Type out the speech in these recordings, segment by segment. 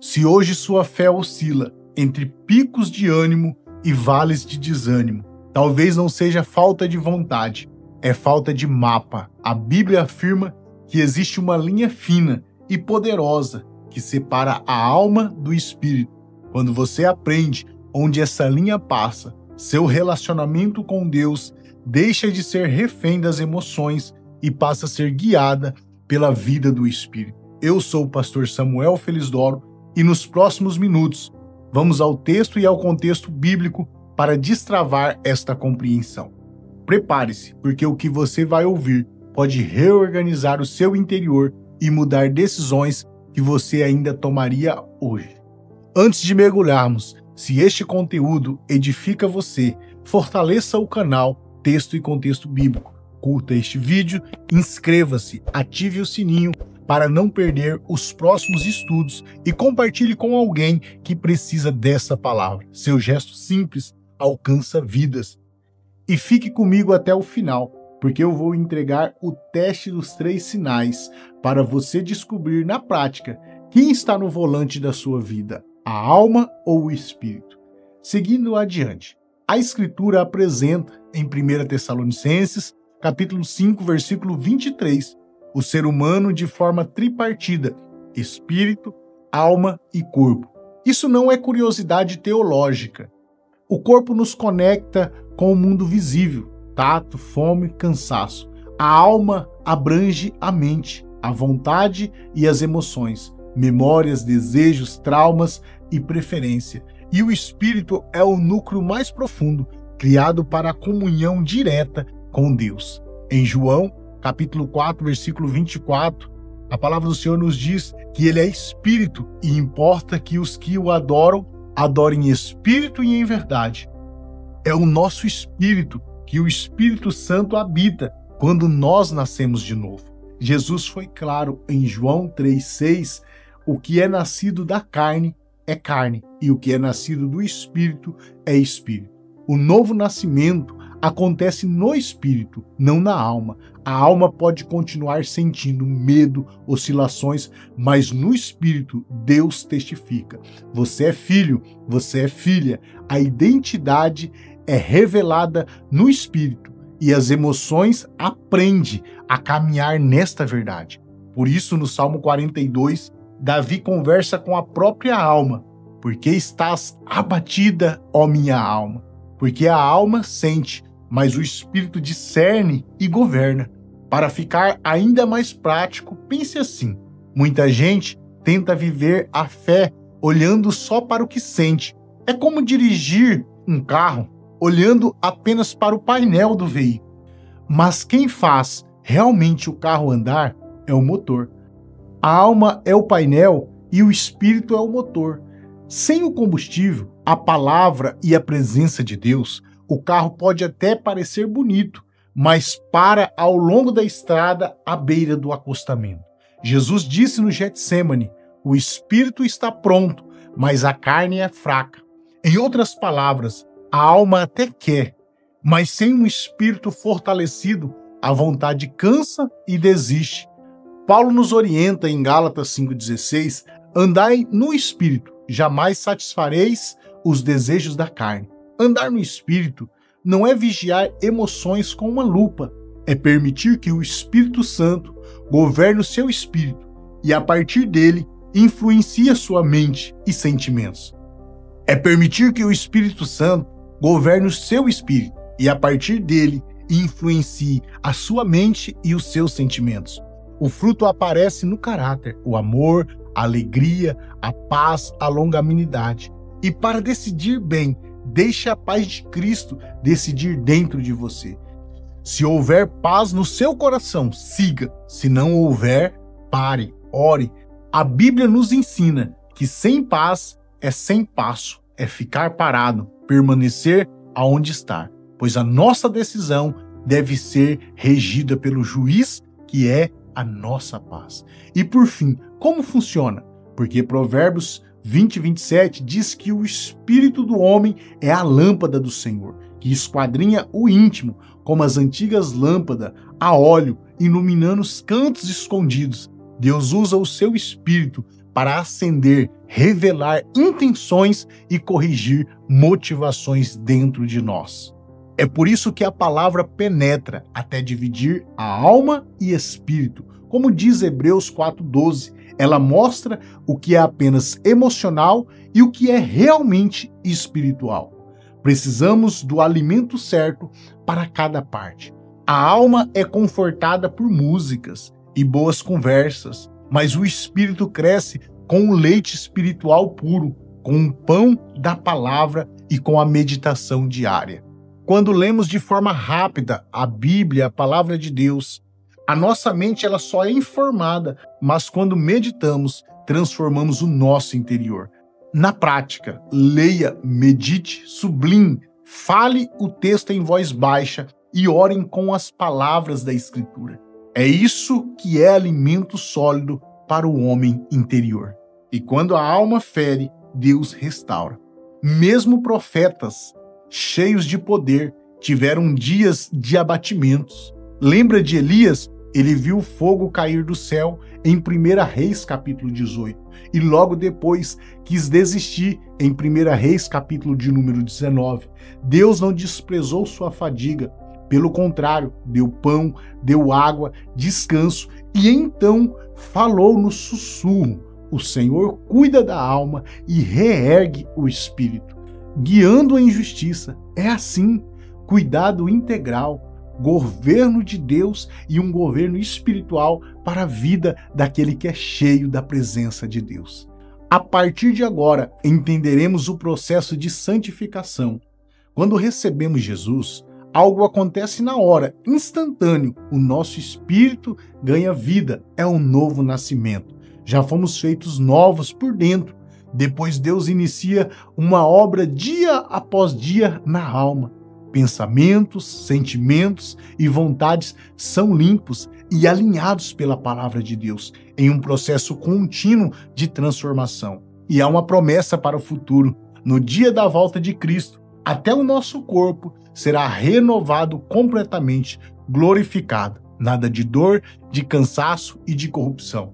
Se hoje sua fé oscila entre picos de ânimo e vales de desânimo, talvez não seja falta de vontade, é falta de mapa. A Bíblia afirma que existe uma linha fina e poderosa que separa a alma do espírito. Quando você aprende onde essa linha passa, seu relacionamento com Deus deixa de ser refém das emoções e passa a ser guiada pela vida do Espírito. Eu sou o pastor Samuel Felisdoro e nos próximos minutos vamos ao texto e ao contexto bíblico para destravar esta compreensão. Prepare-se, porque o que você vai ouvir pode reorganizar o seu interior e mudar decisões que você ainda tomaria hoje. Antes de mergulharmos, se este conteúdo edifica você, fortaleça o canal Texto e Contexto Bíblico. Curta este vídeo, inscreva-se, ative o sininho para não perder os próximos estudos e compartilhe com alguém que precisa dessa palavra. Seu gesto simples alcança vidas. E fique comigo até o final, porque eu vou entregar o teste dos 3 sinais para você descobrir na prática quem está no volante da sua vida, a alma ou o espírito. Seguindo adiante, a Escritura apresenta em 1 Tessalonicenses, capítulo 5, versículo 23, o ser humano de forma tripartida, espírito, alma e corpo. Isso não é curiosidade teológica. O corpo nos conecta com o mundo visível, tato, fome, cansaço. A alma abrange a mente, a vontade e as emoções, memórias, desejos, traumas e preferência. E o espírito é o núcleo mais profundo, criado para a comunhão direta com Deus. Em João, capítulo 4, versículo 24, a palavra do Senhor nos diz que ele é espírito e importa que os que o adoram, adorem em espírito e em verdade. É o nosso espírito que o Espírito Santo habita quando nós nascemos de novo. Jesus foi claro em João 3,6, o que é nascido da carne é carne, e o que é nascido do Espírito é Espírito. O novo nascimento acontece no Espírito, não na alma. A alma pode continuar sentindo medo, oscilações, mas no Espírito Deus testifica. Você é filho, você é filha. A identidade é revelada no Espírito e as emoções aprendem a caminhar nesta verdade. Por isso, no Salmo 42, Davi conversa com a própria alma. Por que estás abatida, ó minha alma? Porque a alma sente, mas o Espírito discerne e governa. Para ficar ainda mais prático, pense assim. Muita gente tenta viver a fé olhando só para o que sente. É como dirigir um carro olhando apenas para o painel do veículo. Mas quem faz realmente o carro andar é o motor. A alma é o painel e o espírito é o motor. Sem o combustível, a palavra e a presença de Deus, o carro pode até parecer bonito, mas para ao longo da estrada à beira do acostamento. Jesus disse no Getsêmani: o espírito está pronto, mas a carne é fraca. Em outras palavras, a alma até quer, mas sem um espírito fortalecido, a vontade cansa e desiste. Paulo nos orienta em Gálatas 5,16: andai no Espírito, jamais satisfareis os desejos da carne. Andar no Espírito não é vigiar emoções com uma lupa, é permitir que o Espírito Santo governe o seu espírito e, a partir dele, influencie a sua mente e sentimentos. É permitir que o Espírito Santo governe o seu espírito e, a partir dele, influencie a sua mente e os seus sentimentos. O fruto aparece no caráter, o amor, a alegria, a paz, a longanimidade. E para decidir bem, deixe a paz de Cristo decidir dentro de você. Se houver paz no seu coração, siga. Se não houver, pare, ore. A Bíblia nos ensina que sem paz é sem passo, é ficar parado, permanecer aonde está. Pois a nossa decisão deve ser regida pelo juiz que é a nossa paz. E por fim, como funciona? Porque Provérbios 20:27 diz que o espírito do homem é a lâmpada do Senhor, que esquadrinha o íntimo, como as antigas lâmpadas a óleo, iluminando os cantos escondidos. Deus usa o seu espírito para acender, revelar intenções e corrigir motivações dentro de nós. É por isso que a palavra penetra até dividir a alma e espírito. Como diz Hebreus 4:12, ela mostra o que é apenas emocional e o que é realmente espiritual. Precisamos do alimento certo para cada parte. A alma é confortada por músicas e boas conversas, mas o espírito cresce com o leite espiritual puro, com o pão da palavra e com a meditação diária. Quando lemos de forma rápida a Bíblia, a palavra de Deus, a nossa mente ela só é informada, mas quando meditamos, transformamos o nosso interior. Na prática, leia, medite, sublinhe, fale o texto em voz baixa e orem com as palavras da Escritura. É isso que é alimento sólido para o homem interior. E quando a alma fere, Deus restaura. Mesmo profetas cheios de poder tiveram dias de abatimentos. Lembra de Elias? Ele viu o fogo cair do céu em 1 Reis capítulo 18 e logo depois quis desistir em 1 Reis capítulo de número 19. Deus não desprezou sua fadiga, pelo contrário, deu pão, deu água, descanso e então falou no sussurro: o Senhor cuida da alma e reergue o espírito, guiando a injustiça. É assim, cuidado integral, governo de Deus e um governo espiritual para a vida daquele que é cheio da presença de Deus. A partir de agora, entenderemos o processo de santificação. Quando recebemos Jesus, algo acontece na hora, instantâneo. O nosso espírito ganha vida, é um novo nascimento. Já fomos feitos novos por dentro. Depois Deus inicia uma obra dia após dia na alma. Pensamentos, sentimentos e vontades são limpos e alinhados pela palavra de Deus em um processo contínuo de transformação. E há uma promessa para o futuro. No dia da volta de Cristo, até o nosso corpo será renovado completamente, glorificado. Nada de dor, de cansaço e de corrupção.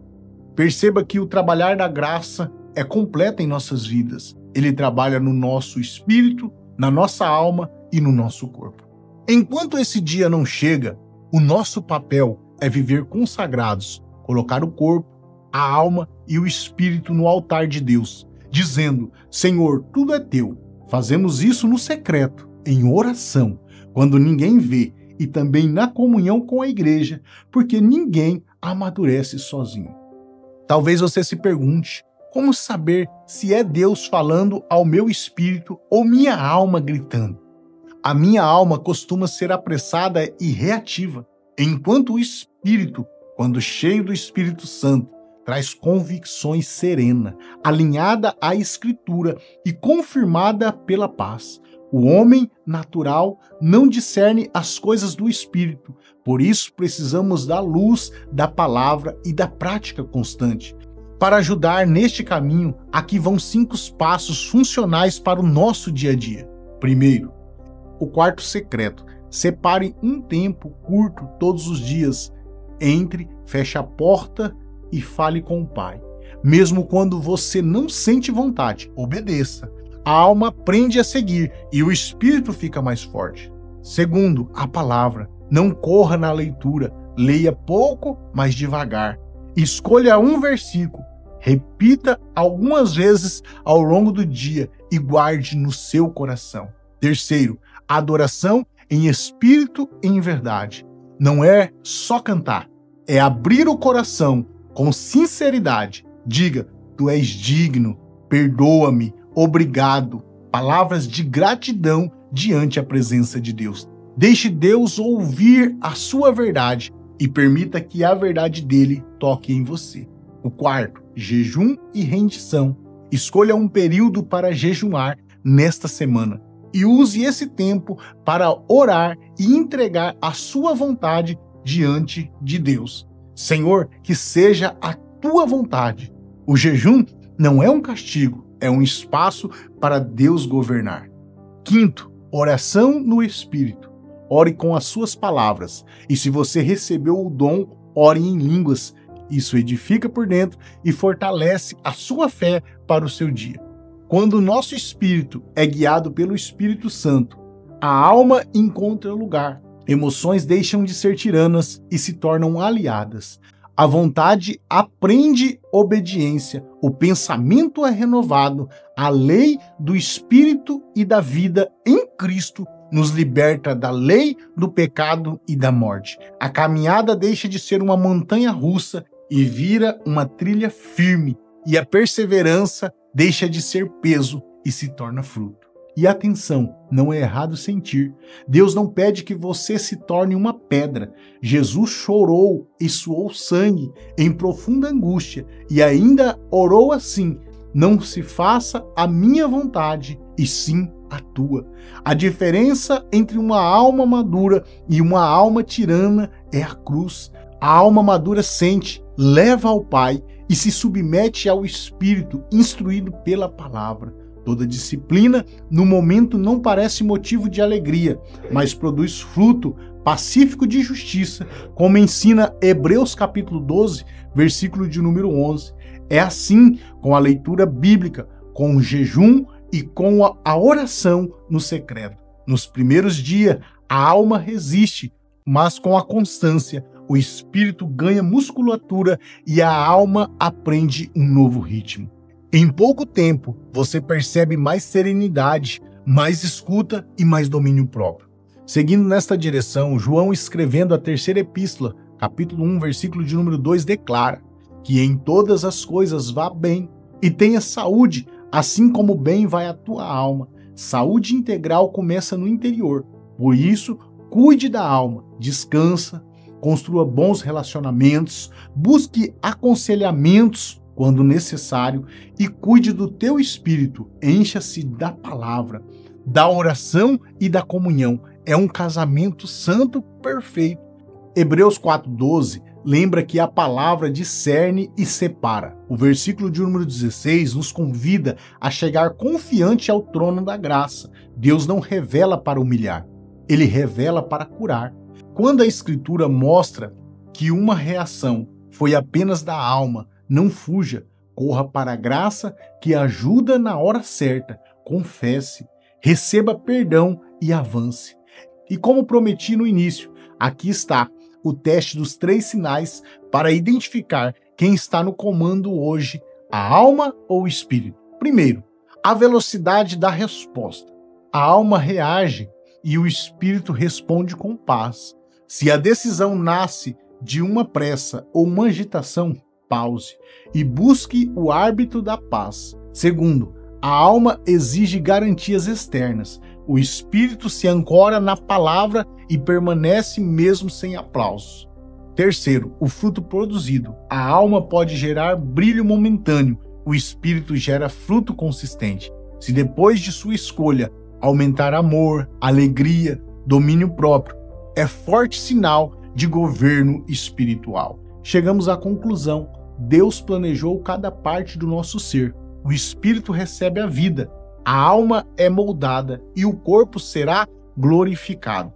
Perceba que o trabalhar da graça é completo em nossas vidas. Ele trabalha no nosso espírito, na nossa alma e no nosso corpo. Enquanto esse dia não chega, o nosso papel é viver consagrados, colocar o corpo, a alma e o espírito no altar de Deus, dizendo: Senhor, tudo é teu. Fazemos isso no secreto, em oração, quando ninguém vê, e também na comunhão com a igreja, porque ninguém amadurece sozinho. Talvez você se pergunte: como saber se é Deus falando ao meu espírito ou minha alma gritando? A minha alma costuma ser apressada e reativa, enquanto o espírito, quando cheio do Espírito Santo, traz convicções serena, alinhada à Escritura e confirmada pela paz. O homem natural não discerne as coisas do Espírito, por isso precisamos da luz da palavra e da prática constante. Para ajudar neste caminho, aqui vão 5 passos funcionais para o nosso dia a dia. Primeiro, o quarto secreto. Separe um tempo curto todos os dias. Entre, feche a porta e fale com o Pai. Mesmo quando você não sente vontade, obedeça. A alma aprende a seguir e o espírito fica mais forte. Segundo, a palavra. Não corra na leitura. Leia pouco, mas devagar. Escolha um versículo. Repita algumas vezes ao longo do dia e guarde no seu coração. Terceiro, adoração em espírito e em verdade. Não é só cantar, é abrir o coração com sinceridade. Diga: tu és digno, perdoa-me, obrigado. Palavras de gratidão diante a presença de Deus. Deixe Deus ouvir a sua verdade e permita que a verdade dele toque em você. O quarto, jejum e rendição. Escolha um período para jejuar nesta semana e use esse tempo para orar e entregar a sua vontade diante de Deus. Senhor, que seja a tua vontade. O jejum não é um castigo, é um espaço para Deus governar. Quinto, oração no Espírito. Ore com as suas palavras. E se você recebeu o dom, ore em línguas. Isso edifica por dentro e fortalece a sua fé para o seu dia. Quando o nosso espírito é guiado pelo Espírito Santo, a alma encontra lugar. Emoções deixam de ser tiranas e se tornam aliadas. A vontade aprende obediência, o pensamento é renovado, a lei do Espírito e da vida em Cristo nos liberta da lei, do pecado e da morte. A caminhada deixa de ser uma montanha russa e vira uma trilha firme, e a perseverança deixa de ser peso e se torna fruto. E atenção, não é errado sentir. Deus não pede que você se torne uma pedra. Jesus chorou e suou sangue em profunda angústia e ainda orou assim: não se faça a minha vontade, e sim a tua. A diferença entre uma alma madura e uma alma tirana é a cruz. A alma madura sente, leva ao Pai e se submete ao Espírito, instruído pela palavra. Toda disciplina, no momento, não parece motivo de alegria, mas produz fruto pacífico de justiça, como ensina Hebreus capítulo 12, versículo de número 11. É assim com a leitura bíblica, com o jejum e com a oração no secreto. Nos primeiros dias, a alma resiste, mas com a constância, o espírito ganha musculatura e a alma aprende um novo ritmo. Em pouco tempo, você percebe mais serenidade, mais escuta e mais domínio próprio. Seguindo nesta direção, João, escrevendo a terceira epístola, capítulo 1, versículo de número 2, declara que em todas as coisas vá bem e tenha saúde, assim como bem vai a tua alma. Saúde integral começa no interior. Por isso, cuide da alma, descansa, construa bons relacionamentos, busque aconselhamentos quando necessário e cuide do teu espírito. Encha-se da palavra, da oração e da comunhão. É um casamento santo perfeito. Hebreus 4:12 lembra que a palavra discerne e separa. O versículo de número 16 nos convida a chegar confiante ao trono da graça. Deus não revela para humilhar, ele revela para curar. Quando a Escritura mostra que uma reação foi apenas da alma, não fuja, corra para a graça que ajuda na hora certa, confesse, receba perdão e avance. E como prometi no início, aqui está o teste dos 3 sinais para identificar quem está no comando hoje, a alma ou o espírito. Primeiro, a velocidade da resposta. A alma reage e o espírito responde com paz. Se a decisão nasce de uma pressa ou uma agitação, pause e busque o árbitro da paz. Segundo, a alma exige garantias externas. O espírito se ancora na palavra e permanece mesmo sem aplausos. Terceiro, o fruto produzido. A alma pode gerar brilho momentâneo, o espírito gera fruto consistente. Se depois de sua escolha aumentar amor, alegria, domínio próprio, é forte sinal de governo espiritual. Chegamos à conclusão: Deus planejou cada parte do nosso ser. O espírito recebe a vida, a alma é moldada e o corpo será glorificado.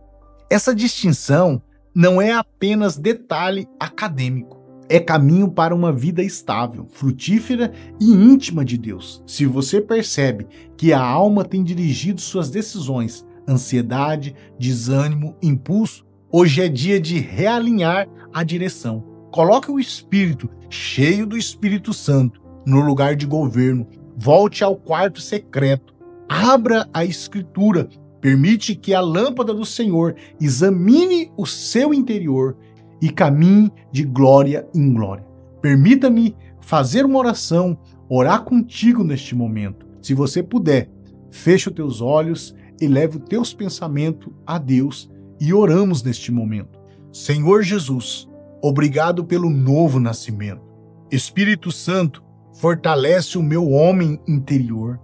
Essa distinção não é apenas detalhe acadêmico, é caminho para uma vida estável, frutífera e íntima de Deus. Se você percebe que a alma tem dirigido suas decisões, ansiedade, desânimo, impulso, hoje é dia de realinhar a direção. Coloque o espírito, cheio do Espírito Santo, no lugar de governo. Volte ao quarto secreto. Abra a Escritura. Permite que a lâmpada do Senhor examine o seu interior e caminhe de glória em glória. Permita-me fazer uma oração, orar contigo neste momento. Se você puder, feche os teus olhos e leve os teus pensamentos a Deus e oramos neste momento. Senhor Jesus, obrigado pelo novo nascimento. Espírito Santo, fortalece o meu homem interior.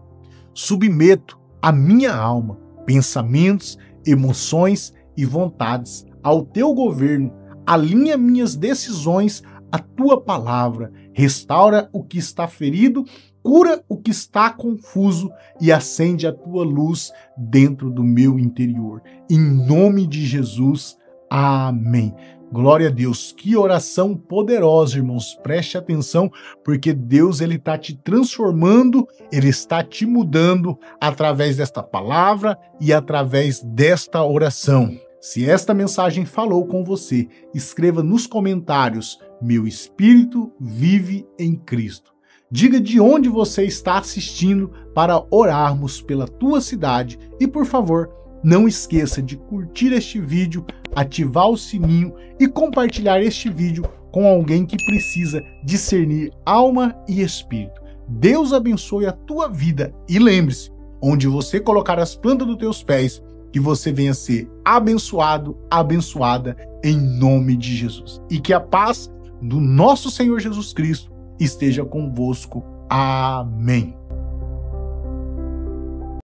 Submeto a minha alma, pensamentos, emoções e vontades ao teu governo. Alinha minhas decisões à tua palavra. Restaura o que está ferido, cura o que está confuso e acende a tua luz dentro do meu interior. Em nome de Jesus, amém. Glória a Deus, que oração poderosa, irmãos. Preste atenção, porque Deus ele está te transformando, ele está te mudando através desta palavra e através desta oração. Se esta mensagem falou com você, escreva nos comentários: meu espírito vive em Cristo. Diga de onde você está assistindo para orarmos pela tua cidade e, por favor, não esqueça de curtir este vídeo, ativar o sininho e compartilhar este vídeo com alguém que precisa discernir alma e espírito. Deus abençoe a tua vida e lembre-se, onde você colocar as plantas dos teus pés, que você venha ser abençoado, abençoada em nome de Jesus. E que a paz do nosso Senhor Jesus Cristo esteja convosco. Amém.